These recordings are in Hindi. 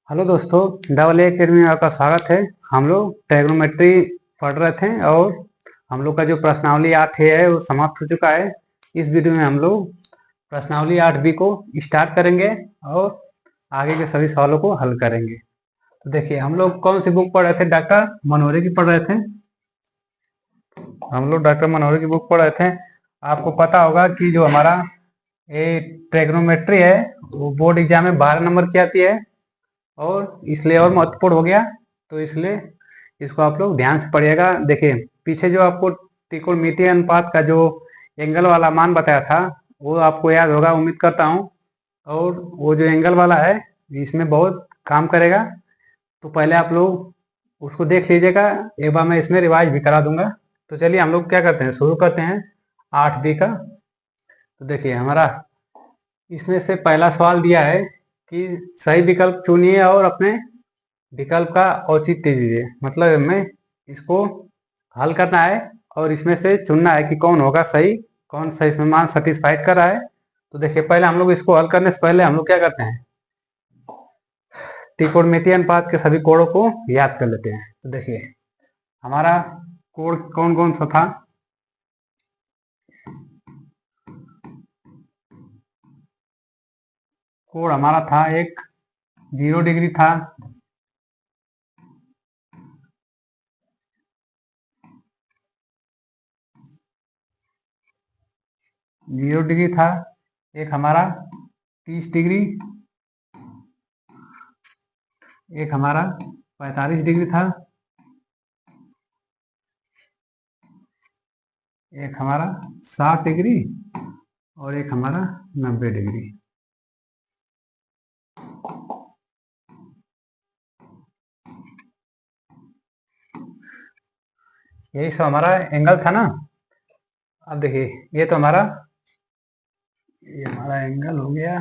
हेलो दोस्तों, डबल ए अकेडमी में आपका स्वागत है। हम लोग ट्रिग्नोमेट्री पढ़ रहे थे और हम लोग का जो प्रश्नावली 8 है वो समाप्त हो चुका है। इस वीडियो में हम लोग प्रश्नावली 8B को स्टार्ट करेंगे और आगे के सभी सवालों को हल करेंगे। तो देखिए, हम लोग कौन सी बुक पढ़ रहे थे? डॉक्टर मनोहरी की पढ़ रहे थे। हम लोग डॉक्टर मनोहरी की बुक पढ़ रहे थे। आपको पता होगा कि जो हमारा ये ट्रिग्नोमेट्री है वो बोर्ड एग्जाम में 12 नंबर की आती है और इसलिए और महत्वपूर्ण हो गया, तो इसलिए इसको आप लोग ध्यान से पढ़िएगा। देखिए, पीछे जो आपको त्रिकोणमितीय अनुपात का जो एंगल वाला मान बताया था वो आपको याद होगा, उम्मीद करता हूँ। और वो जो एंगल वाला है इसमें बहुत काम करेगा, तो पहले आप लोग उसको देख लीजिएगा। एक बार मैं इसमें रिवाइज भी करा दूंगा। तो चलिए हम लोग क्या करते हैं, शुरू करते हैं 8B का। तो देखिए, हमारा इसमें से पहला सवाल दिया है कि सही विकल्प चुनिए और अपने विकल्प का औचित्य दीजिए। मतलब हमें इसको हल करना है और इसमें से चुनना है कि कौन होगा सही, कौन सा इसमें मान सेटिस्फाइड कर रहा है। तो देखिए, पहले हम लोग इसको हल करने से पहले हम लोग क्या करते हैं, त्रिकोणमितीय अनुपात के सभी कोणों को याद कर लेते हैं। तो देखिए, हमारा कोण कौन कौन सा था? कोण हमारा था एक 0 डिग्री था, था। एक हमारा 30 डिग्री, एक हमारा 45 डिग्री था, एक हमारा 60 डिग्री और एक हमारा 90 डिग्री। यही सब हमारा एंगल था ना। अब देखिए, ये तो हमारा एंगल हो गया।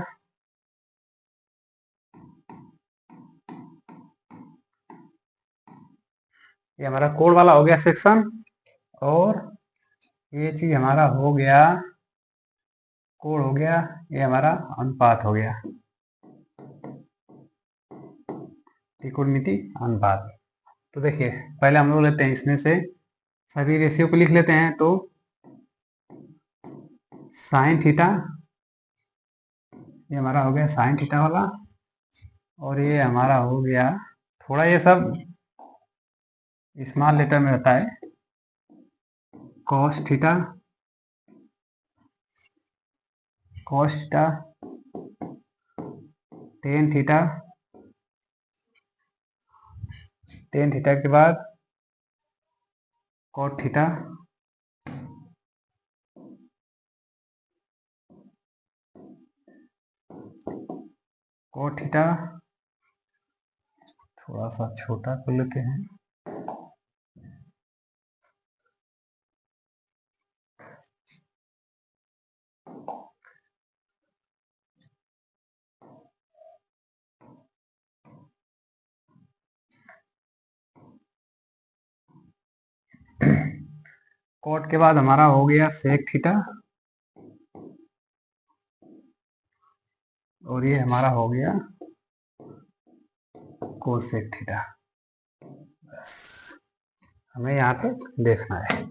ये हमारा कोण वाला हो गया सेक्शन, और ये चीज हमारा हो गया कोण हो गया, ये हमारा अनुपात हो गया, त्रिकोणमिति अनुपात। तो देखिए, पहले हम लोग लेते हैं इसमें से सभी रेशियो को लिख लेते हैं। तो साइन थीटा, ये हमारा हो गया साइन थीटा वाला, और ये हमारा हो गया, थोड़ा ये सब स्मॉल लेटर में रहता है, कॉस थीटा, टेन थीटा, के बाद कॉट थीटा, थोड़ा सा छोटा कर लेते हैं। कॉट के बाद हमारा हो गया सेक थीटा, और ये हमारा हो गया कोसेक थीटा। बस हमें यहाँ पे देखना है।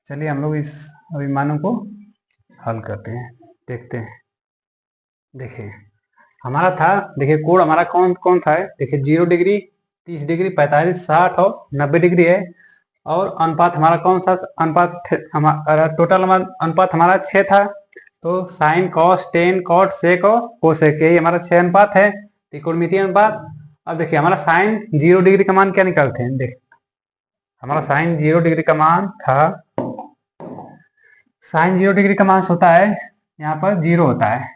चलिए हम लोग इस अभिमानों को हल करते हैं, देखते हैं। देखिए, हमारा था, देखिए कोण हमारा कौन कौन था? देखिए 0 डिग्री, 30 डिग्री, 45, 60 और 90 डिग्री है। और अनुपात हमारा कौन सा अनुपात? हमारा टोटल अनुपात हमारा 6 था। तो साइन, कॉस, टेन, कॉट, सेक और कोसेक, यही हमारा 6 अनुपात है, त्रिकोणमितीय अनुपात। अब देखिए, हमारा साइन 0 डिग्री का मान क्या निकालते हैं? देखिए, हमारा साइन 0 डिग्री का मान था, साइन 0 डिग्री का मान होता है यहाँ पर 0 होता है,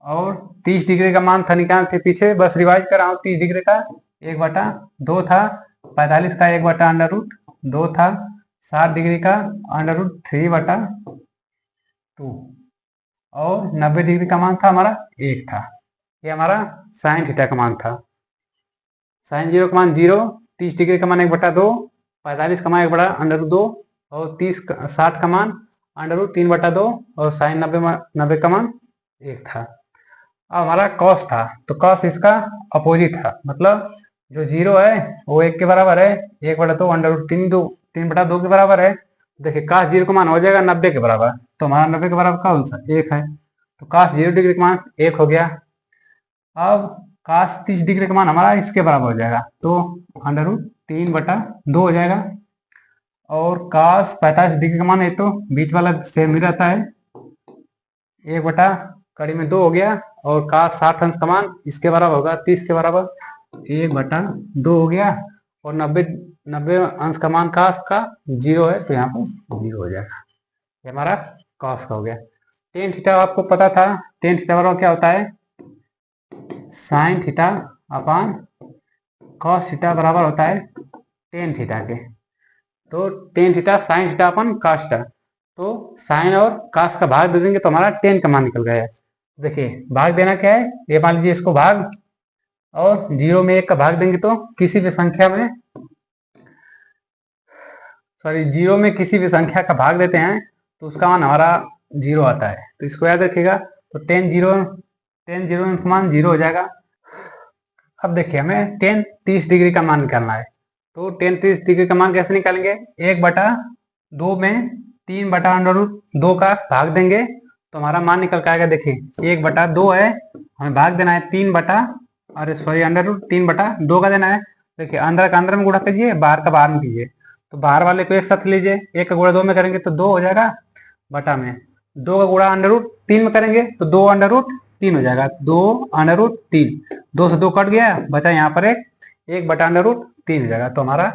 और 30 डिग्री का मान था, निकालते पीछे बस रिवाइज कर रहा हूँ। 30 डिग्री का 1/2 था, 45 का 1/√2 था, 60 डिग्री का √3/2, और 90 डिग्री का मान था हमारा 1 था। ये हमारा साइन थीटा का मान था। साइन 0 का मान 0, 30 डिग्री का मान 1/2, 45 का मान 1/√2 और 60 का मान √3/2 और साइन 90 का मान 1 था। अब हमारा कॉस था, तो कॉस इसका अपोजिट था, मतलब जो जीरो है वो 1 के बराबर है, 1/2 √3/2 के बराबर है। देखिए काश जीरो का मान हो जाएगा 90 के बराबर, तो हमारा 90 के बराबर कौन सा 1 है, तो काश 0 डिग्री का मान 1 हो गया। अब काश 30 डिग्री का मान हमारा इसके बराबर हो जाएगा, तो √3/2 हो जाएगा। और काश 45 डिग्री का मान है तो बीच वाला सेम ही रहता है, 1/2 हो गया। और काश 60 अंश का मान इसके बराबर होगा 30 के बराबर, 1/2 हो गया। और 90 अंश का मान काश का 0 है, तो यहाँ पर 0 हो जाएगा। ये हमारा कॉस का हो गया। टेन थीटा आपको पता था, टेन थीटा बराबर क्या होता है, sine theta upon cos theta बराबर होता है टेन थीटा के। तो टेन थीटा साइन थीटा अपन कॉस थीटा, तो साइन और कॉस का भाग दे देंगे तो हमारा टेन का मान निकल गया है। देखिए भाग देना क्या है, ये मान लीजिए इसको भाग, और 0 में 1 का भाग देंगे तो किसी भी संख्या में, सॉरी 0 में किसी भी संख्या का भाग देते हैं तो उसका मान हमारा 0 आता है, तो इसको याद रखिएगा। तो टेन जीरो का मान 0 हो जाएगा। अब देखिए हमें टेन 30 डिग्री का मान निकालना है, तो टेन 30 डिग्री का मान कैसे निकालेंगे, 1/2 में 3/√2 का भाग देंगे तो हमारा मान निकल के आएगा। देखिए 1/2 है, हमें भाग देना है 3/√3/2 का देना है। देखिए अंदर का अंदर में गुणा कीजिए, बाहर का बाहर में कीजिए, तो बाहर वाले को एक साथ लीजिए, 1 का गुणा 2 में करेंगे तो 2 हो जाएगा, बटा में 2 का गुणा √3 में करेंगे तो 2/3 हो जाएगा, 2/3, 2 से 2 कट गया, बचा यहाँ पर 1/√3 हो जाएगा। तो हमारा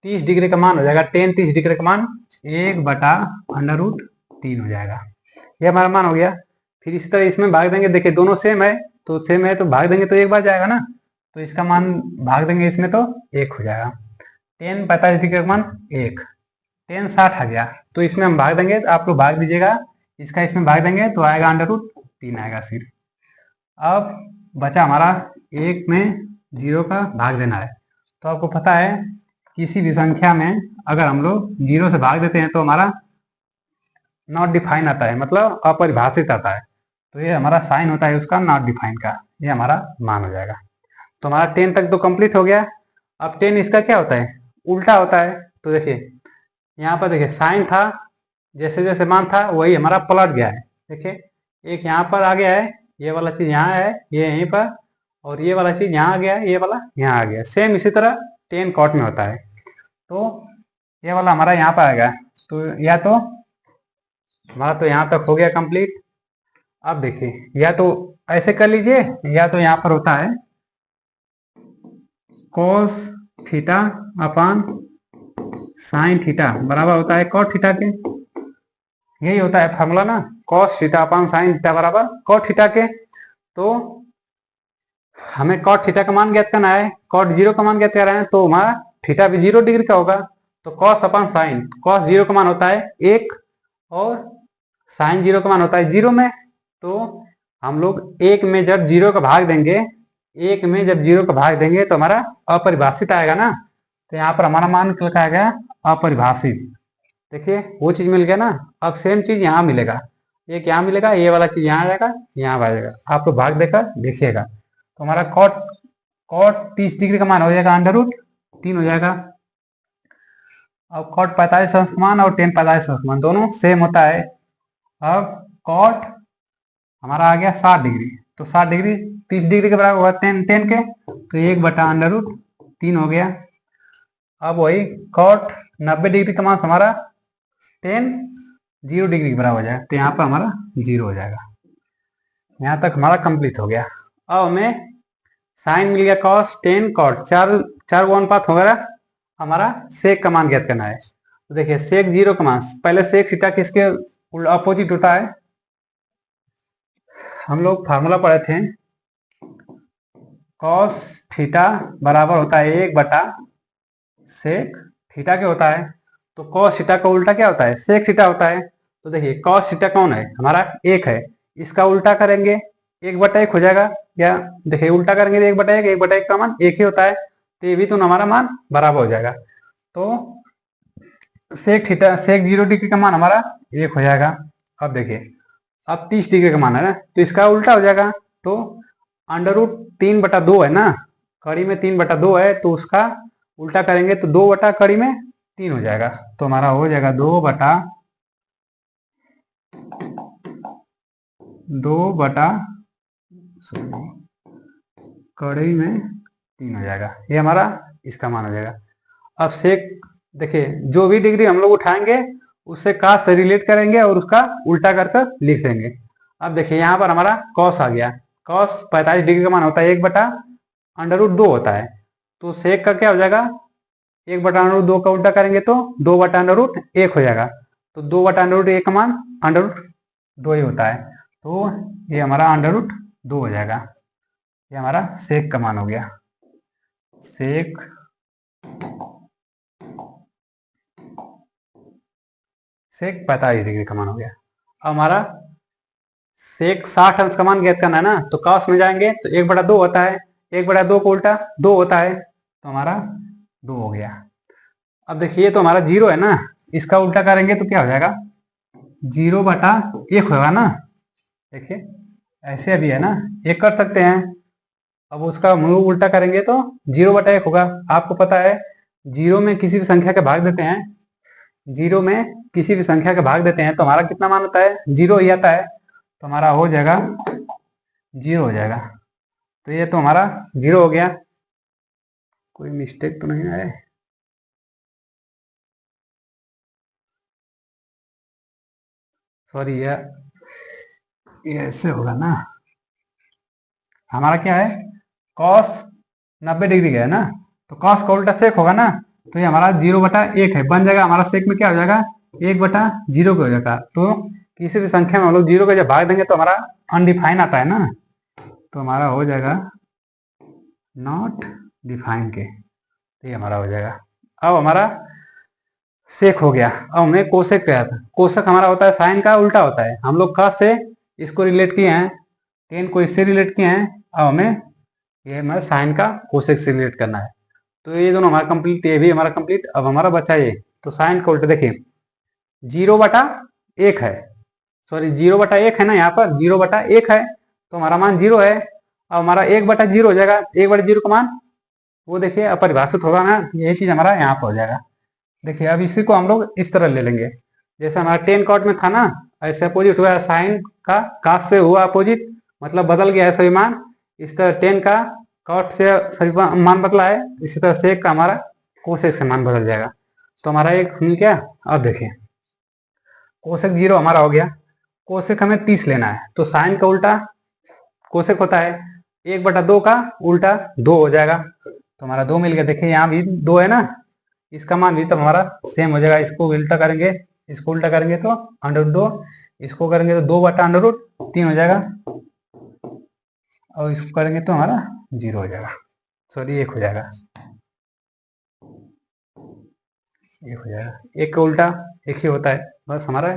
30 डिग्री का मान हो जाएगा, टेन 30 डिग्री का मान 1/√3 हो जाएगा। ये हमारा मान हो गया। फिर इसी तरह इसमें भाग देंगे, देखिए दोनों सेम है तो भाग देंगे तो एक बार जाएगा ना, तो इसका मान भाग देंगे इसमें तो 1 हो जाएगा। टेन 45 डिग्री का मान 1, टेन 60 आ गया, तो इसमें हम भाग देंगे, तो आप लोग भाग दीजिएगा, इसका इसमें भाग देंगे तो आएगा √3 आएगा सिर्फ। अब बचा हमारा 1 में 0 का भाग देना है। तो आपको पता है किसी भी संख्या में अगर हम लोग 0 से भाग देते हैं तो हमारा नॉट डिफाइन आता है, मतलब अपरिभाषित आता है। तो ये हमारा साइन होता है उसका नॉट डिफाइन का, ये हमारा मान हो जाएगा। तो हमारा 10 तक तो कंप्लीट हो गया। अब 10 इसका क्या होता है, उल्टा होता है। तो देखिए यहाँ पर देखिए साइन था, जैसे जैसे मान था वही हमारा पलट गया है। देखिए एक यहाँ पर आ गया है, ये वाला चीज यहाँ है, ये यहीं पर, और ये वाला चीज यहाँ आ गया है, ये वाला यहाँ आ गया। सेम इसी तरह 10 कॉट में होता है। तो ये वाला हमारा यहाँ पर आएगा, तो या तो हमारा तो यहाँ तक हो गया कंप्लीट। अब देखिए या तो ऐसे कर लीजिए, या तो यहाँ पर होता है cos theta upon sine theta बराबर होता है cot थीटा के। यही होता है फॉर्मूला ना, cos theta upon sine theta बराबर cot थीटा के। तो हमें cot थीटा का मान ज्ञात करना है, cot 0 का ज्ञात कर रहे हैं, तो हमारा थीटा भी 0 डिग्री का होगा। तो cos अपान साइन, cos 0 का मान होता है 1 और साइन 0 का मान होता है 0 में। तो हम लोग 1 में जब 0 का भाग देंगे, 1 में जब 0 का भाग देंगे तो हमारा अपरिभाषित आएगा ना। तो यहाँ पर हमारा मान निकल के आएगा अपरिभाषित। देखिए वो चीज मिल गया ना। अब सेम चीज यहाँ मिलेगा, एक यहाँ मिलेगा, ये वाला चीज यहाँ आ जाएगा, यहाँ आ जाएगा। आप लोग भाग देकर देखिएगा। तो हमारा कॉट 30 डिग्री का मान हो जाएगा √3 हो जाएगा। अब कॉट 45 अंश का मान और टेन 45 अंश का मान दोनों सेम होता है। अब कॉट हमारा आ गया 60 डिग्री, तो 60 डिग्री 30 डिग्री के बराबर होगा टेन के, तो 1/√3 हो गया। अब वही कॉट 90 डिग्री का मान हमारा टेन 0 डिग्री के बराबर हो जाएगा, तो यहाँ पर हमारा 0 हो जाएगा। यहाँ तक हमारा कंप्लीट हो गया। अब हमें साइन मिल गया, कॉस 10 कॉट, चार को अनुपात होगा, हमारा सेक का मान ज्ञात करना है। तो देखिए सेक 0 का मान, पहले सेक थीटा किसके अपोजिट होता है, हम लोग फार्मूला पढ़े थे, कॉस थीटा बराबर होता है 1/सेक थीटा के होता है। तो कॉस थीटा का उल्टा क्या होता है, सेक थीटा होता है। तो देखिए कॉस थीटा कौन है, हमारा 1 है, इसका उल्टा करेंगे 1/1 हो जाएगा। या देखिए उल्टा करेंगे तो 1/1 का मान 1 ही होता है, तो ये भी तो हमारा मान बराबर हो जाएगा। तो सेक थीटा सेक 0 डिग्री का मान हमारा 1 हो जाएगा। अब देखिए, अब 30 डिग्री का मान है ना, तो इसका उल्टा हो जाएगा। तो √3/2 है ना, कड़ी में 3/2 है, तो उसका उल्टा करेंगे तो 2/3 हो जाएगा। तो हमारा हो जाएगा 2/2 कड़ी में 3 हो जाएगा। ये हमारा इसका मान हो जाएगा। अब सेक देखिए, जो भी डिग्री हम लोग उठाएंगे उससे cos से रिलेट करेंगे और उसका उल्टा कर कर लिख देंगे। अब देखिए यहाँ पर हमारा cos आ गया। cos 45 डिग्री का मान होता है 1/√2 होता है। तो सेक का क्या हो जाएगा, 1/√2 का उल्टा करेंगे तो 2/√1 हो जाएगा। तो 2/√1 का मान √2 ही होता है। तो ये हमारा √2 हो जाएगा। ये हमारा सेक का मान हो गया। सेक 45 डिग्री का मान हो गया। अब हमारा सेक 60 अंश का मान ज्ञात करना है ना, तो cos में जाएंगे तो 1/2 होता है, 1/2 को उल्टा 2 होता है, तो हमारा 2 हो गया। अब देखिए तो हमारा 0 है ना, इसका उल्टा करेंगे तो क्या हो जाएगा, 0/1 होगा ना। देखिए ऐसे अभी है ना, एक कर सकते हैं। अब उसका हम लोग उल्टा करेंगे तो 0/1 होगा। आपको पता है, 0 में किसी भी संख्या के भाग देते हैं, 0 में किसी भी संख्या के भाग देते हैं तो हमारा कितना मान होता है, 0 ही आता है। तो हमारा हो जाएगा 0 हो जाएगा। तो ये तो हमारा 0 हो गया। कोई मिस्टेक तो नहीं है? सॉरी, ये ऐसे होगा ना। हमारा क्या है, cos 90 डिग्री का है ना, तो cos का उल्टा सेक होगा ना। तो ये हमारा 0/1 है, बन जाएगा हमारा सेक में क्या हो जाएगा, 1/0 का हो जाएगा। तो किसी भी संख्या में हम लोग 0 का जब भाग देंगे तो हमारा अनडिफाइन आता है ना, तो हमारा हो जाएगा नॉट डिफाइन के। तो ये हमारा हो जाएगा। अब हमारा सेक हो गया। अब हमें कोसेक क्या था, कोसेक हमारा होता है साइन का उल्टा होता है। हम लोग cos से इसको रिलेट किए हैं, टेन को इससे रिलेट किए हैं। अब हमें ये हमारा साइन का कोसेक से रिलेट करना है। तो ये दोनों हमारा कंप्लीट, ये भी हमारा कंप्लीट। अब हमारा बचा ये, तो साइन का उल्टा देखिए 0/1 है, सॉरी 0/1 है ना, यहाँ पर 0/1 है, तो हमारा मान 0 है। अब हमारा 1/0 हो जाएगा, 1/0 का मान वो देखिए अपरिभाषित होगा ना, यही चीज हमारा यहाँ पर हो जाएगा। देखिए अब इसी को हम लोग इस तरह ले लेंगे, जैसे हमारा टेन कॉट में था ना, ऐसे अपोजिट हुआ साइन का कास से हुआ अपोजिट, मतलब बदल गया है सभी मान। इस तरह टेन का कॉट से सभी मान बदला है, इसी तरह सेक का हमारा कोसेक से मान बदल जाएगा। तो हमारा एक मिल गया। अब देखिए कोसेक 0 हमारा हो गया। कोसेक हमें 30 लेना है, तो साइन का उल्टा कोसेक होता है, 1/2 का उल्टा 2 हो जाएगा। तो हमारा 2 मिल गया। देखिए यहाँ भी 2 है ना, इसका मान भी तो हमारा सेम हो जाएगा। इसको उल्टा करेंगे, इसको उल्टा करेंगे तो √2, इसको करेंगे तो 2/√3 हो जाएगा, और इसको करेंगे तो हमारा 0 हो जाएगा, सॉरी 1 हो जाएगा। 1 हो जाएगा, एक का उल्टा 1 ही होता है, बस हमारा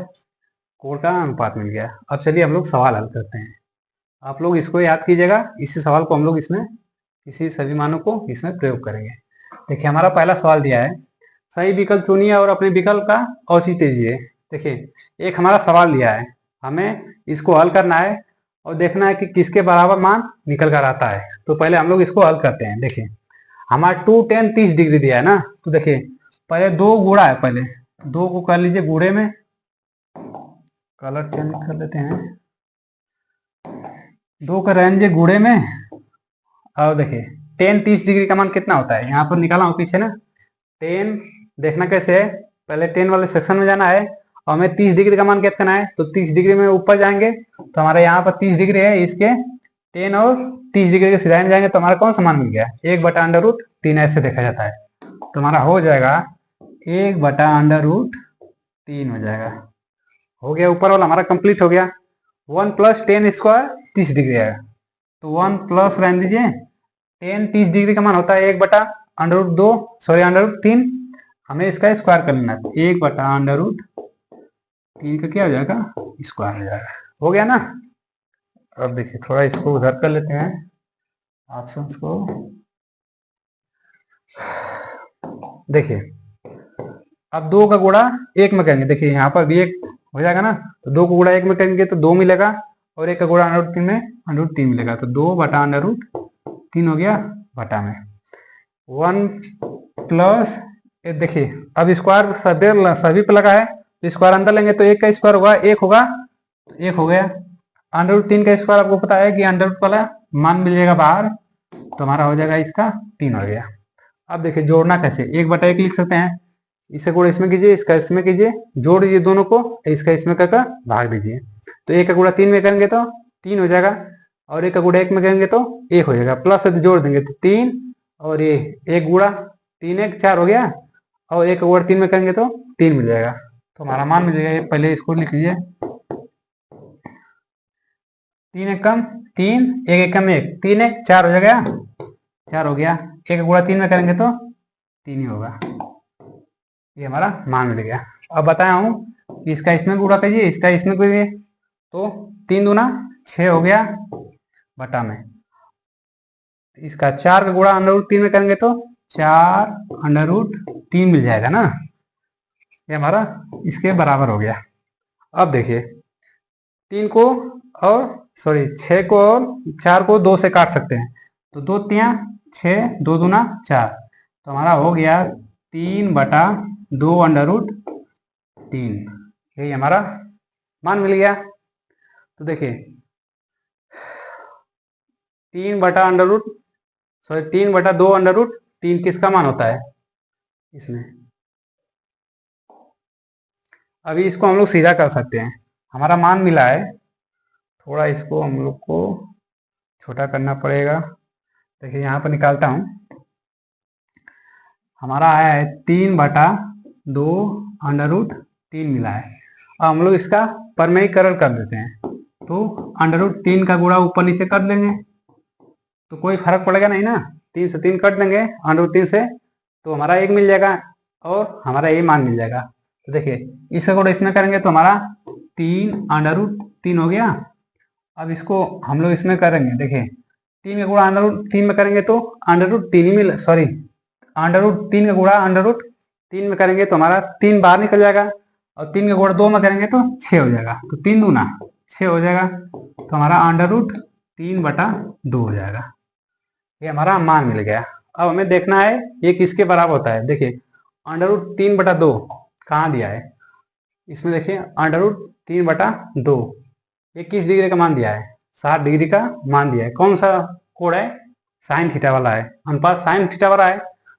कोण का अनुपात मिल गया। अब चलिए हम लोग सवाल हल करते हैं। आप लोग इसको याद कीजिएगा, इसी सवाल को हम लोग इसमें इसी सभी मानों को इसमें प्रयोग करेंगे। देखिए हमारा पहला सवाल दिया है, सही विकल्प चुनिए और अपने विकल्प का औचित्य दीजिए। देखिए एक हमारा सवाल दिया है, हमें इसको हल करना है और देखना है कि किसके बराबर मान निकल कर आता है। तो पहले हम लोग इसको हल करते हैं। देखिए हमारा 2 tan 30 डिग्री दिया है ना, तो देखिए पहले 2 गुणा है, पहले 2 को कर लीजिए गुणे में, कलर चेंज कर लेते हैं, 2 का रहेंगे गुणे में। और देखिए tan 30 डिग्री का मान कितना होता है, यहाँ पर निकाला हूँ पीछे ना। tan देखना कैसे है, पहले tan वाले सेक्शन में जाना है और हमें 30 डिग्री का मान ज्ञात करना है। तो 30 डिग्री में ऊपर जाएंगे तो हमारे यहाँ पर 30 डिग्री है, इसके tan और 30 डिग्री के सिधाई में जाएंगे तो हमारा कौन सा मान मिल गया, 1/√3 ऐसे देखा जाता है। तो हमारा हो जाएगा 1/√3 हो जाएगा। हो गया, ऊपर वाला हमारा कंप्लीट हो गया। 1 + tan² 30 डिग्री आएगा, तो 1 प्लस रहने दीजिए, tan 30 डिग्री का मान होता है 1/√2, सॉरी √3। हमें इसका स्क्वायर कर लेना है, तो 1/√3 का क्या हो जाएगा, स्क्वायर हो जाएगा। हो गया ना। अब देखिए थोड़ा इसको उधर कर लेते हैं ऑप्शंस को। देखिए अब 2 का गुणा 1 में करेंगे, देखिए यहाँ पर भी 1 हो जाएगा ना, तो 2 को गुणा 1 में करेंगे तो 2 मिलेगा, और 1 का गुणा √3 में √3 मिलेगा, तो 2 बटा √3 हो गया बटा में 1 प्लस, देखिए अब स्क्वायर सभी पे लगा है, तो स्क्वायर अंदर लेंगे तो 1 का स्क्वायर होगा 1 होगा, तो 1 हो गया। √3 का स्क्वायर आपको पता है कि अंडर वाला मान मिल जाएगा बाहर, तो हमारा हो जाएगा इसका 3 हो गया। अब देखिए जोड़ना कैसे, 1/1 लिख सकते हैं, इससे गुणा इसमें कीजिए, इसका इसमें कीजिए, जोड़ दीजिए दोनों को, इसका इसमें कर भाग दीजिए, तो 1 का गुणा 3 में करेंगे तो 3 हो जाएगा, और 1 का गुणा 1 में करेंगे तो 1 हो जाएगा, प्लस से जोड़ देंगे तो 3, और ये 1 गुणा 3 1 4 हो गया, और 1 का गुणा 3 में करेंगे तो 3 मिल जाएगा, तो हमारा मान मिल जाएगा। पहले इसको लिख लीजिए, 3 1 कम 3, 1 1 कम 1, 3 1 4 हो जाएगा, 4 हो गया, 1 का गुणा 3 में करेंगे तो 3 ही होगा, ये हमारा मान मिल गया। अब बताया हूं कि इसका इसमें गुणा करिए, इसका इसमें करिए, तो 3 दूना 6 हो गया बटा में, इसका 4 का गुणा √3 में करेंगे तो 4 √3 मिल जाएगा ना, ये हमारा इसके बराबर हो गया। अब देखिए 3 को और 6 को और 4 को 2 से काट सकते हैं, तो 2 तिया 6, 2 दूना 4, तो हमारा हो गया 3 बटा 2 √3, यही हमारा मान मिल गया। तो देखिए 3 बटा 2 √3 किसका मान होता है इसमें, अभी इसको हम लोग सीधा कर सकते हैं, हमारा मान मिला है, थोड़ा इसको हम लोग को छोटा करना पड़ेगा, देखिए यहाँ पर निकालता हूँ, हमारा आया है 3 बटा 2 √3 मिला है। अब हम लोग इसका परमेयीकरण कर देते हैं, तो √3 का गुणा ऊपर नीचे कर लेंगे, तो कोई फर्क पड़ेगा नहीं ना, 3 से 3 कट देंगे √3 से, तो हमारा 1 मिल जाएगा, और हमारा ये मान मिल जाएगा। तो देखिए इसका गुणा इसमें करेंगे तो हमारा 3 √3 हो गया। अब इसको हम लोग इसमें करेंगे, देखिए 3 का गुणा √3 में करेंगे तो √3 ही मिल, सॉरी √3 का गुणा √3 में करेंगे तो हमारा 3 बाहर निकल जाएगा, और 3 का गुणा 2 में करेंगे तो 6 हो जाएगा, तो 3 दूना 6 हो जाएगा, तो हमारा √3 बटा 2 हो जाएगा, ये हमारा मान मिल गया। अब हमें देखना है ये किसके बराबर होता है, देखिए √3 बटा 2 कहाँ दिया है, इसमें देखिए √3 बटा 2, ये किस डिग्री का मान दिया है, 60 डिग्री का मान दिया है। कौन सा कोण है, साइन थीटा वाला है, अनुपात साइन थीटा वाला है,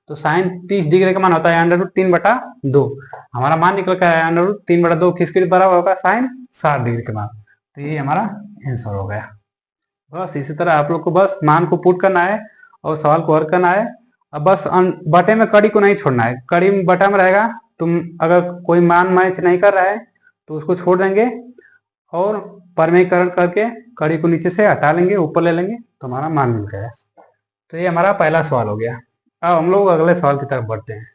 तो साइन 30 डिग्री का मान होता है √3 बटा 2, हमारा मान निकल कर आया √3 बटा 2 किसके बराबर होगा, साइन 60 डिग्री के मान, तो ये हमारा आंसर हो गया। बस इसी तरह आप लोग को बस मान को पुट करना है और सवाल को हल करना है। अब बस बटे में कड़ी को नहीं छोड़ना है, कड़ी बटा में रहेगा, तुम अगर कोई मान मैच नहीं कर रहा है तो उसको छोड़ देंगे, और परमेयीकरण करके कड़ी को नीचे से हटा लेंगे, ऊपर ले लेंगे, तो हमारा मान मिल गया। तो ये हमारा पहला सवाल हो गया। अब हम लोग अगले सवाल की तरफ बढ़ते हैं।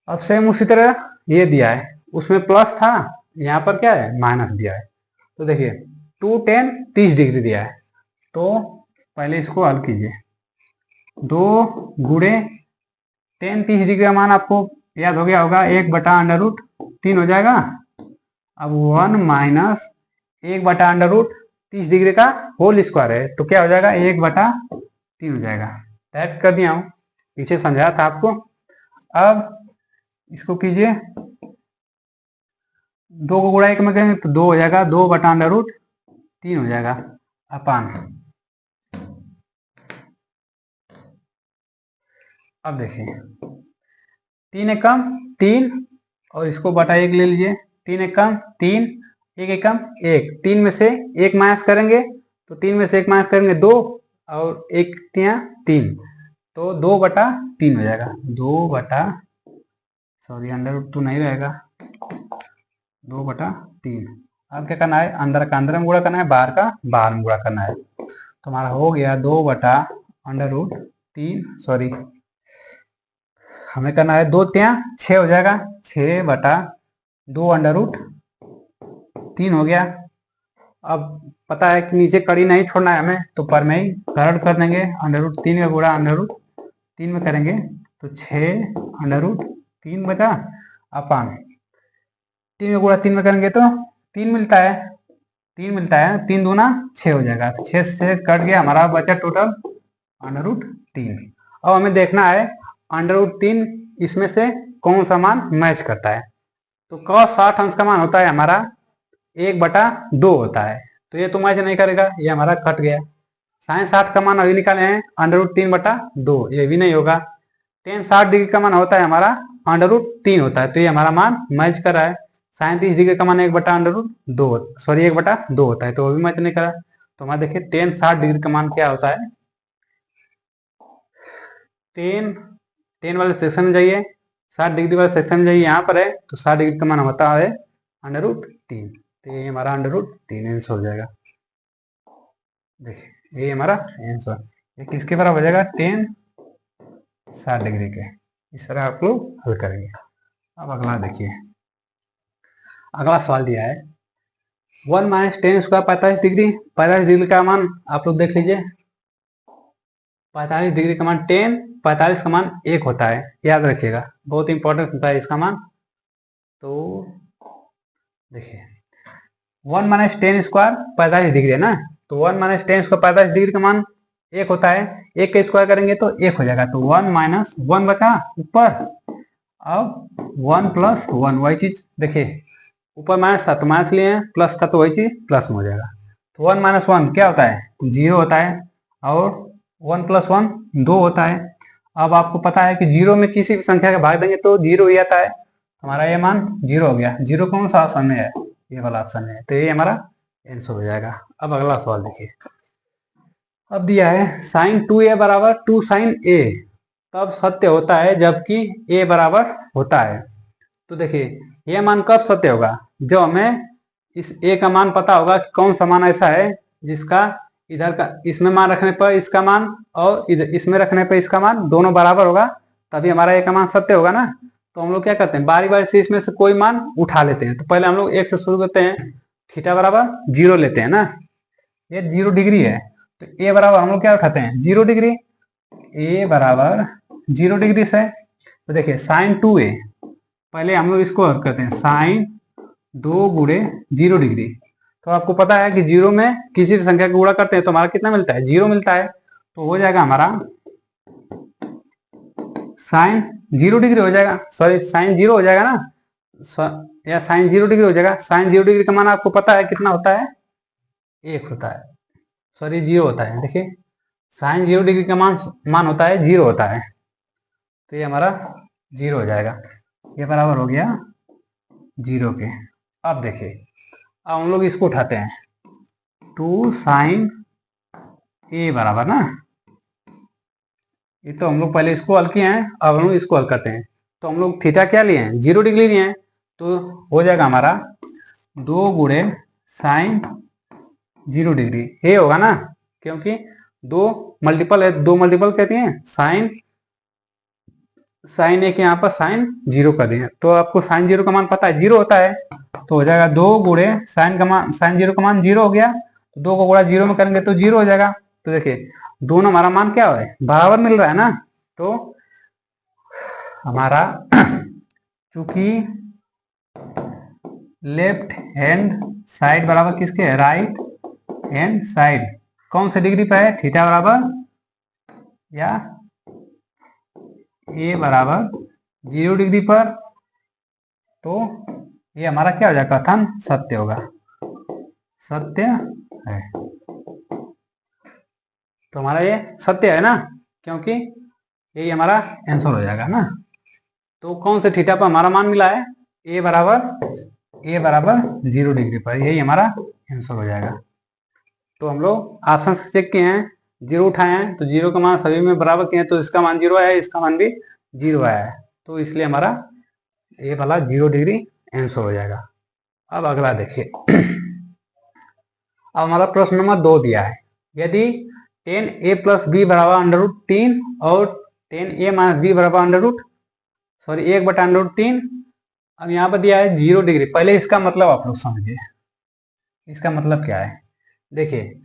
अब सेम उसी तरह ये दिया है, उसमें प्लस था, यहाँ पर क्या है माइनस दिया है, तो देखिए 2 10 30 डिग्री दिया है, तो पहले इसको हल कीजिए, 2 गुणे 10 30 डिग्री का मान आपको याद हो गया होगा, 1 बटा √3 हो जाएगा। अब 1 माइनस 1 बटा √30 डिग्री का होल स्क्वायर है, तो क्या हो जाएगा 1 बटा 3 हो जाएगा, टाइप कर दिया हूं, पीछे समझाया था आपको। अब इसको कीजिए, 2 को गुणा 1 में करेंगे तो 2 हो जाएगा, 2 बटा √3 हो जाएगा अपान। अब देखिए 3 1 कम 3, और इसको बटा 1 ले लीजिए, 3 1 कम 3, 1 1 कम 1, 3 में से 1 माइनस करेंगे, तो 3 में से 1 माइनस करेंगे 2, और 1 तिया 3, तो 2 बटा 3 हो जाएगा, 2 बटा सॉरी √2 नहीं रहेगा, 2 बटा 3। अब क्या करना है, अंदर का अंदर में गुणा करना है, बाहर का बाहर में गुणा करना है, तो हमारा हो गया 2 बटा √3, सॉरी हमें करना है 2 तिया 6 हो जाएगा, 6 बटा 2 √3 हो गया। अब पता है कि नीचे कड़ी नहीं छोड़ना है हमें, तो परमेयीकरण कर देंगे, √3 का गुणा √3 में करेंगे तो 6 √3 बचा, अपान 3 में गुणा 3 में करेंगे तो 3 मिलता है, 3 मिलता है, 3 दूना 6 हो जाएगा, तो 6 से कट गया, हमारा बचा टोटल √3। अब हमें देखना है √3 इसमें से कौन सा मान मैच करता है। तो cos 60 अंश का मान होता है हमारा 1/2 होता है, तो ये तो मैच नहीं करेगा, ये हमारा कट गया। sin 60 का मान अभी निकाले हैं √3/2, ये भी नहीं होगा। tan 60 डिग्री का मान होता है हमारा √3 होता है, तो ये हमारा मान मैच कर रहा है। sin 30 डिग्री का मान 1/2 सॉरी 1/2 होता है, तो वो भी मैच नहीं करा। तो हमारा देखिए tan 60 डिग्री का मान क्या होता है, tan वाले सेक्शन में जाइए, 60 डिग्री वाले सेक्शन में जाइए, यहाँ पर है तो 60 डिग्री का मान होता है √3, तो ये हमारा √3 आंसर हो जाएगा। देखिए ये हमारा आंसर, ये किसके बराबर हो जाएगा, tan 60 डिग्री के। इस तरह आप लोग हल करेंगे। अब अगला देखिए, अगला सवाल दिया है 1 - tan² 45 डिग्री। 45 डिग्री का मान आप लोग देख लीजिए, 45 डिग्री का मान tan 45 का मान 1 होता है, याद रखिएगा, बहुत इंपॉर्टेंट होता है इसका मान। तो देखिए 1 - tan² 45 डिग्री है ना, तो 1 - tan² 45 डिग्री का मान 1 होता है, 1 का स्क्वायर करेंगे तो 1 हो जाएगा, तो 1 - 1 बचा ऊपर, अब 1 + 1 वही चीज, देखिए ऊपर माइनस था तो माइनस लिए हैं, प्लस था तो वही चीज प्लस में हो जाएगा। तो 1 - 1 क्या होता है, 0 होता है, और 1 + 1 2 होता है। अब आपको पता है कि 0 में किसी भी संख्या का भाग देंगे तो 0 ही आता है, हमारा ये मान 0 हो गया। 0 कौन सा ऑप्शन में है, ये वाला ऑप्शन है, तो ये हमारा आंसर हो जाएगा। अब अगला सवाल देखिए, अब दिया है sin 2a = 2 sin a तब सत्य होता है जबकि a बराबर होता है। तो देखिए ये मान कब सत्य होगा, जो हमें इस a का मान पता होगा कि कौन सा मान ऐसा है जिसका इधर का इसमें मान रखने पर इसका मान और इधर इसमें रखने पर इसका मान दोनों बराबर होगा, तभी हमारा a का मान सत्य होगा ना। तो हम लोग क्या करते हैं, बारी बारी से इसमें से कोई मान उठा लेते हैं। तो पहले हम लोग 1 से शुरू करते हैं, थीटा बराबर 0 लेते हैं ना, ये 0 डिग्री है, तो a बराबर हम लोग क्या उठाते हैं 0 डिग्री, a बराबर 0 डिग्री से। तो देखिए sin 2a, पहले हम लोग इसको हल करते हैं, sin 2 गुणे 0 डिग्री। तो आपको पता है कि 0 में किसी भी संख्या को गुणा करते हैं तो हमारा कितना मिलता है, 0 मिलता है। तो हो जाएगा हमारा sin 0 डिग्री हो जाएगा, सॉरी sin 0 हो जाएगा ना, या sin 0 डिग्री हो जाएगा। sin 0 डिग्री का मान आपको पता है कितना होता है, 1 होता है, सॉरी 0 होता है। देखिए sin 0 डिग्री का मान होता है 0 होता है, तो ये हमारा 0 हो जाएगा, ये बराबर हो गया 0 के। अब देखिए अब हम लोग इसको उठाते हैं, 2 sin a बराबर ना, ये तो हम लोग पहले इसको हल किए हैं, अब हम लोग इसको हल करते हैं। तो हम लोग थीटा क्या लिए हैं, 0 डिग्री लिए हैं, तो हो जाएगा हमारा 2 गुणे sin 0 डिग्री, ये होगा ना, क्योंकि 2 मल्टीपल है, 2 मल्टीपल कहती हैं साइन ए के यहाँ पर साइन 0 कर दिए, तो आपको साइन 0 का मान पता है 0 होता है, तो हो जाएगा 2 गुणे साइन का मान, साइन 0 का मान 0 हो गया, तो 2 को गुणा 0 में करेंगे तो 0 हो जाएगा। तो देखिए दोनों हमारा मान क्या है, बराबर मिल रहा है ना। तो हमारा चूंकि लेफ्ट हैंड साइड बराबर किसके है, राइट हैंड साइड कौन से डिग्री पर है, थीटा बराबर या ए बराबर 0 डिग्री पर, तो ये हमारा क्या हो जाएगा, कथन सत्य होगा, सत्य है। तो हमारा ये सत्य है ना, क्योंकि यही हमारा आंसर हो जाएगा ना। तो कौन से थीटा पर हमारा मान मिला है, ए बराबर 0 डिग्री पर, यही हमारा आंसर हो जाएगा। तो हम लोग ऑप्शन से चेक किए हैं, 0 उठाए हैं, तो 0 का मान सभी में बराबर किए हैं, तो इसका मान 0 आया है, इसका मान भी 0 आया है, तो इसलिए हमारा ये वाला 0 डिग्री आंसर हो जाएगा। अब अगला देखिए, अब हमारा प्रश्न नंबर 2 दिया है, यदि tan a + b बराबर √3 और tan a - b बराबर 1/√3, अब यहाँ पर दिया है 0 डिग्री। पहले इसका मतलब आप लोग समझिए, इसका मतलब क्या है, देखिए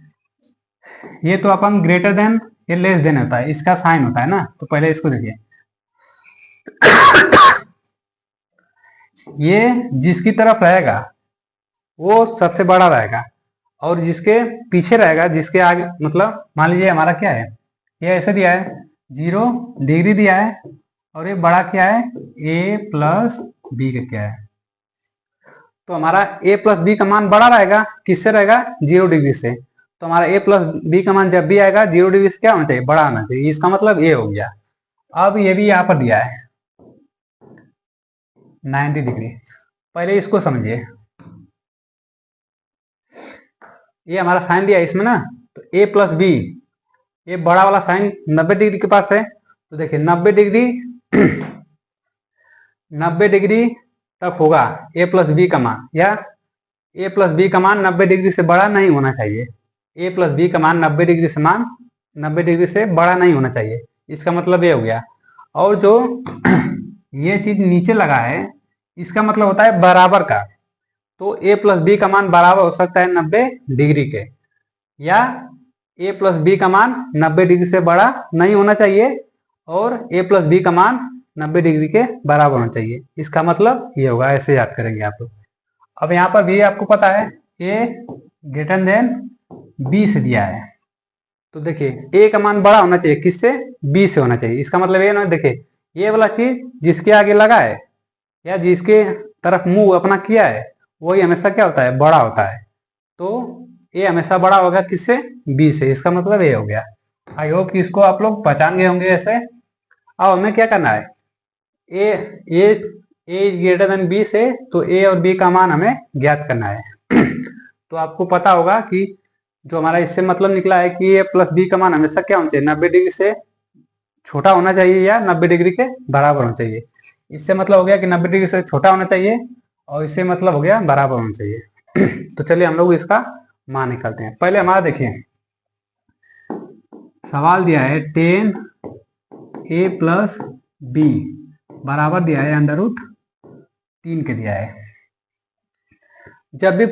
ये तो अपन ग्रेटर देन ये लेस देन होता है, इसका साइन होता है ना। तो पहले इसको देखिए ये जिसकी तरफ रहेगा वो सबसे बड़ा रहेगा, और जिसके पीछे रहेगा, जिसके आगे, मतलब मान लीजिए हमारा क्या है, ये ऐसे दिया है 0 डिग्री दिया है, और ये बड़ा क्या है a प्लस बी का क्या है, तो हमारा a प्लस बी का मान बड़ा रहेगा, किससे रहेगा 0 डिग्री से। तो हमारा a प्लस बी का मान जब भी आएगा 0 डिग्री से क्या होना चाहिए, बड़ा होना चाहिए, इसका मतलब ये हो गया। अब ये भी यहाँ पर दिया है 90 डिग्री। पहले इसको समझिए, ये हमारा साइन दिया है इसमें ना, तो a प्लस बी, ये बड़ा वाला साइन 90 डिग्री के पास है, तो देखिए 90 डिग्री 90 डिग्री तक होगा a प्लस बी का मान, या a प्लस बी का मान 90 डिग्री से बड़ा नहीं होना चाहिए। a प्लस बी का मान 90 डिग्री से बड़ा नहीं होना चाहिए, इसका मतलब ये हो गया। और जो ये चीज नीचे लगा है, इसका मतलब होता है बराबर का, तो a प्लस बी का मान बराबर हो सकता है 90 डिग्री के, या a प्लस बी का मान 90 डिग्री से बड़ा नहीं होना चाहिए, और a प्लस बी का मान 90 डिग्री के बराबर होना चाहिए, इसका मतलब ये होगा। ऐसे याद करेंगे आप लोग। अब यहाँ पर भी आपको पता है a ग्रेटर देन b से दिया है, तो देखिए a का मान बड़ा होना चाहिए, किससे, b से होना चाहिए, इसका मतलब ये ना, देखिए ये वाला चीज जिसके आगे लगा है या जिसके तरफ मुंह अपना किया है, वही हमेशा क्या होता है, बड़ा होता है। तो ये हमेशा बड़ा होगा किससे, बी से, इसका मतलब ये हो गया। आई होप कि इसको आप लोग पहचान गए होंगे ऐसे। अब हमें क्या करना है, ए ए ए ग्रेटर देन बी से, तो ए और बी का मान हमें ज्ञात करना है। तो आपको पता होगा कि जो हमारा इससे मतलब निकला है कि ए प्लस बी का मान हमेशा क्या होना चाहिए, 90 डिग्री से छोटा होना चाहिए या 90 डिग्री के बराबर होना चाहिए। इससे मतलब हो गया कि 90 डिग्री से छोटा होना चाहिए, और इससे मतलब हो गया बराबर होना चाहिए। तो चलिए हम लोग इसका मान निकालते हैं। पहले हमारा देखिए सवाल दिया है 10a प्लस बी बराबर दिया है √3 के दिया है। जब भी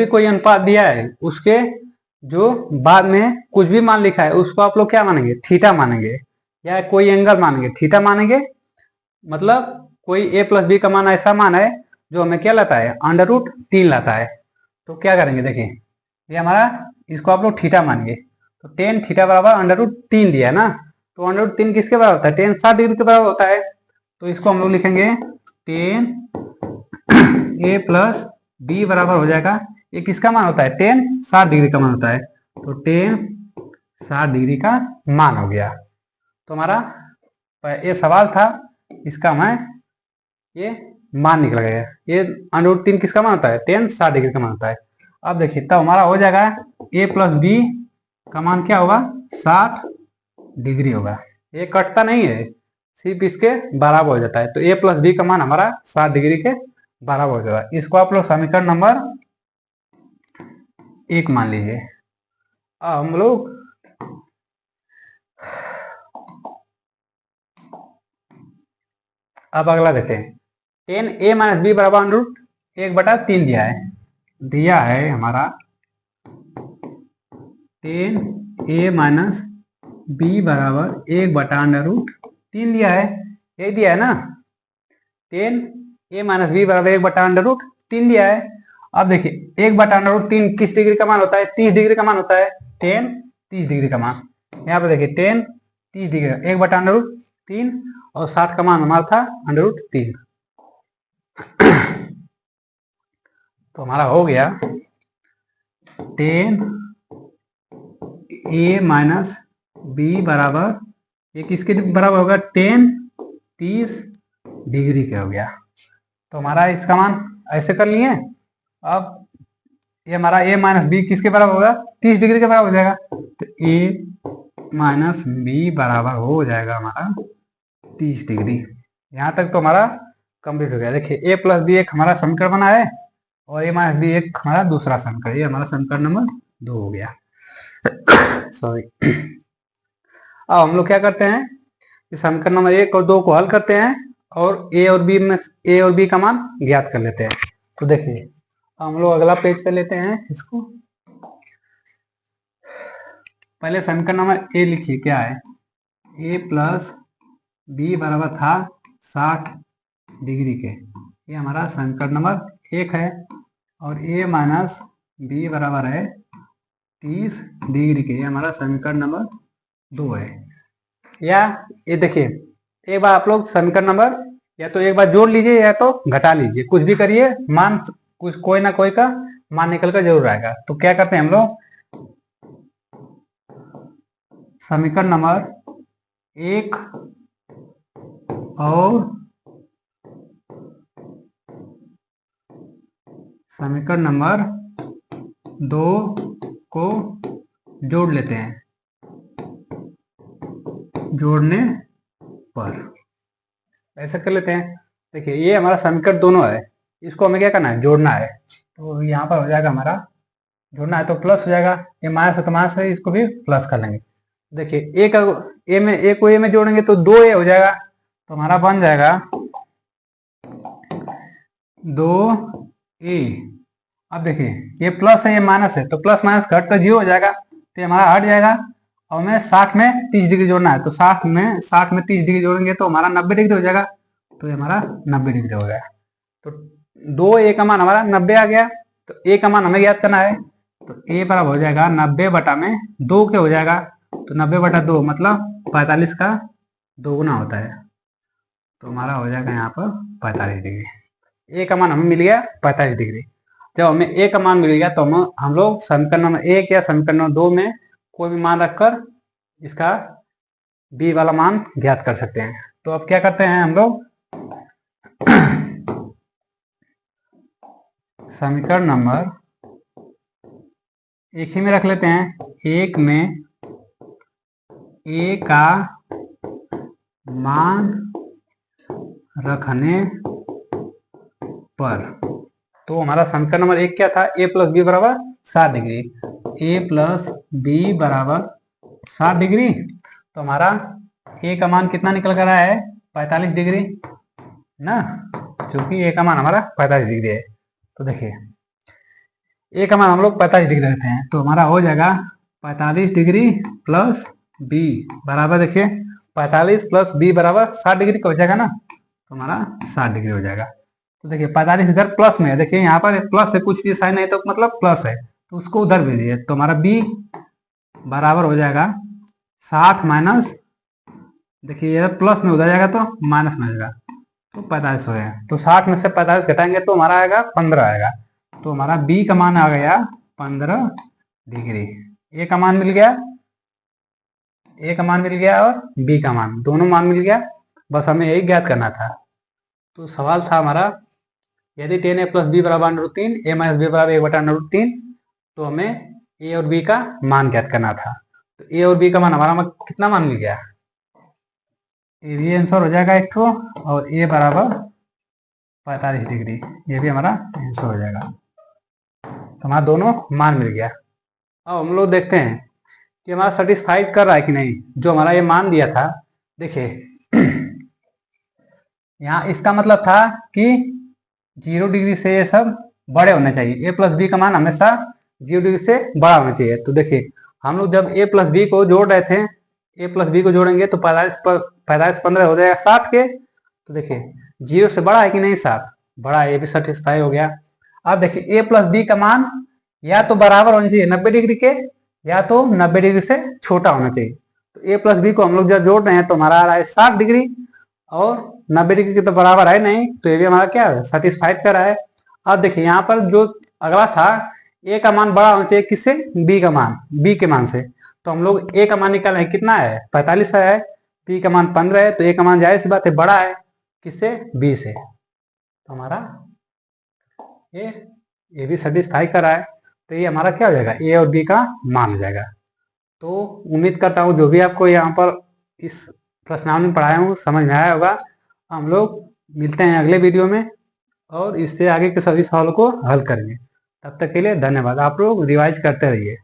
कोई अनुपात दिया है, उसके जो बाद में कुछ भी मान लिखा है उसको आप लोग क्या मानेंगे, थीटा मानेंगे, या कोई एंगल मानेंगे, थीटा मानेंगे। मतलब कोई a प्लस बी का मान ऐसा मान है जो हमें क्या लाता है, √3 लाता है। तो क्या करेंगे, देखिए ये हमारा, इसको आप लोग थीटा मानिए, तो 10 थीटा बराबर √3 दिया है ना, तो √3 किसके बराबर होता है, 10 60 डिग्री के बराबर होता है। तो इसको हम लोग लिखेंगे 10a प्लस बी बराबर हो जाएगा, ये किसका मान होता है, 10 60 डिग्री का मान होता है, तो 10 60 डिग्री का मान हो गया। तो हमारा ये सवाल था, इसका मैं ये मान निकल गया। ये √3 किसका मान होता है, 10 60 डिग्री का मान होता है। अब देखिए तब हमारा हो जाएगा a प्लस बी का मान क्या होगा, 60 डिग्री होगा। ये कटता नहीं है, सिर्फ इसके बराबर हो जाता है। तो a प्लस बी का मान हमारा 60 डिग्री के बराबर हो जाएगा। इसको आप लोग समीकरण नंबर 1 मान लीजिए। अब हम लोग अब अगला देते हैं, 10a माइनस बी बराबर √1/3 दिया है हमारा 10a माइनस बी बराबर 1/√3 दिया है, यही दिया है ना, 10a माइनस बी बराबर 1/√3 दिया है। अब देखिए 1/√3 किस डिग्री का मान होता है, 30 डिग्री का मान होता है, 10 30 डिग्री का मान। यहाँ पे देखिए 10 30 डिग्री 1/√3, और 60 का मान हमारा था √3। तो हमारा हो गया 10a माइनस बी बराबर, ये किसके बराबर होगा, 10 30 डिग्री का हो गया। तो हमारा इसका मान ऐसे कर लिए। अब ये हमारा a माइनस बी किसके बराबर होगा, 30 डिग्री के बराबर हो जाएगा। तो a माइनस बी बराबर हो जाएगा हमारा 30 डिग्री। यहाँ तक तो हमारा कंप्लीट हो गया। देखिए a प्लस बी एक हमारा समीकरण बना है, और a माइनस बी एक हमारा दूसरा समीकरण, ये हमारा समीकरण नंबर 2 हो गया। सॉरी। अब हम लोग क्या करते हैं, इस समीकरण नंबर 1 और 2 को हल करते हैं, और a और b का मान ज्ञात कर लेते हैं। तो देखिए हम लोग अगला पेज पे लेते हैं इसको। पहले समीकरण नंबर a लिखिए, क्या है, a प्लस बी बराबर था 60 डिग्री के। ये हमारा समीकरण नंबर 1 है। और a माइनस बी बराबर है 30 डिग्री के। ये हमारा समीकरण नंबर 2 है। या ये देखिए, एक बार आप लोग समीकरण नंबर या तो एक बार जोड़ लीजिए या तो घटा लीजिए, कुछ भी करिए, मान कुछ कोई ना कोई का मान निकल कर जरूर आएगा। तो क्या करते हैं हम लोग, समीकरण नंबर 1 और समीकरण नंबर 2 को जोड़ लेते हैं। जोड़ने पर ऐसा कर लेते हैं। देखिए, ये हमारा समीकरण दोनों है, इसको हमें क्या करना है, जोड़ना है। तो यहाँ पर हो जाएगा हमारा, जोड़ना है तो प्लस हो जाएगा, ये माइनस है तो माइनस है, इसको भी प्लस कर लेंगे। देखिए, ए को ए में जोड़ेंगे तो 2a हो जाएगा, तो हमारा बन जाएगा 2a। अब देखिए, ये प्लस है ये माइनस है, तो प्लस माइनस घट कर 0 हो जाएगा, तो हमारा हट जाएगा। और हमें 60 में 30 डिग्री जोड़ना है, तो 60 में 30 डिग्री जोड़ेंगे तो हमारा 90 डिग्री हो जाएगा। तो ये हमारा 90 डिग्री हो गया। तो 2a का मान हमारा 90 आ गया। तो a का मान हमें ज्ञात करना है, तो a बराबर हो जाएगा 90 बटा में 2 के हो जाएगा। तो 90 बटा 2 मतलब 45 का 2 गुना होता है। तो हमारा हो जाएगा यहाँ पर 45 डिग्री। a का मान हमें मिल गया 45 डिग्री। जब हमें a का मान मिल गया तो हम लोग समीकरण नंबर 1 या समीकरण नंबर 2 में कोई भी मान रखकर इसका b वाला मान ज्ञात कर सकते हैं। तो अब क्या करते हैं हम लोग, समीकरण नंबर 1 ही में रख लेते हैं। 1 में a का मान रखने पर, तो हमारा समीकरण नंबर 1 क्या था, a प्लस बी बराबर 60 डिग्री। a प्लस बी बराबर 60 डिग्री। तो हमारा a का मान कितना निकल कर आया है, 45 डिग्री ना, क्योंकि a का मान हमारा 45 डिग्री है। तो देखिए, a का मान हम लोग 45 डिग्री रखते हैं, तो हमारा हो जाएगा 45 डिग्री प्लस b बराबर, देखिए 45 प्लस b बराबर 60 डिग्री का हो जाएगा ना, तो हमारा 60 डिग्री हो जाएगा। तो देखिए 45 इधर प्लस में है, देखिए यहाँ पर प्लस है, कुछ भी साइन है तो मतलब प्लस है, तो उसको उधर भेजिए। तो हमारा b बराबर हो जाएगा 60 माइनस, देखिए ये प्लस में उधर जाएगा तो माइनस में आएगा, तो 45 हो गया। तो 60 में से 45 घटाएंगे तो हमारा आएगा 15 आएगा। तो हमारा b का मान आ गया 15 डिग्री। a का मान मिल गया, a का मान मिल गया और b का मान, दोनों मान मिल गया। बस हमें यही ज्ञात करना था। तो सवाल था हमारा, यदि tan a प्लस b बराबर √3, a माइनस b बराबर 1/√3, तो हमें a और b का मान ज्ञात करना था। तो a और b का मान हमारा कितना मान मिल गया, ये भी आंसर हो जाएगा एक ठो, और a बराबर 45 डिग्री, ये भी हमारा आंसर हो जाएगा। तो हमारा दोनों मान मिल गया। अब हम लोग देखते हैं कि हमारा सेटिस्फाइड कर रहा है कि नहीं, जो हमारा ये मान दिया था। देखिए यहाँ इसका मतलब था कि 0 डिग्री से ये सब बड़े होने चाहिए, a प्लस बी का मान हमेशा 0 डिग्री से बड़ा होना चाहिए। तो देखिए, हम लोग जब a प्लस बी को जोड़ रहे थे, a प्लस बी को जोड़ेंगे तो 45 15 हो जाएगा 60 के। तो देखिए 0 से बड़ा है कि नहीं, 60 बड़ा है, ये भी सेटिस्फाई हो गया। अब देखिए a प्लस बी का मान या तो बराबर होना चाहिए 90 डिग्री के, या तो 90 डिग्री से छोटा होना चाहिए। तो a प्लस बी को हम लोग जब जोड़ रहे हैं तो हमारा आ रहा है 60 डिग्री, और 90 डिग्री के तो बराबर है नहीं, तो ये भी हमारा क्या है, सेटिस्फाइड कर रहा है। अब देखिए यहाँ पर जो अगला था, a का मान बड़ा होना चाहिए किससे, b का मान, b के मान से। तो हम लोग a का मान निकाल रहे हैं, कितना है 45 है, b का मान 15 है, तो a का मान जाहिर सी बात है बड़ा है किससे, b से। तो हमारा ये भी सेटिस्फाई कर रहा है। तो ये हमारा क्या हो जाएगा, a और b का मान हो जाएगा। तो उम्मीद करता हूँ जो भी आपको यहाँ पर इस प्रश्नावली में पढ़ाया हूँ समझ में आया होगा। हम लोग मिलते हैं अगले वीडियो में और इससे आगे के सभी सवालों को हल करेंगे। तब तक के लिए धन्यवाद। आप लोग रिवाइज करते रहिए।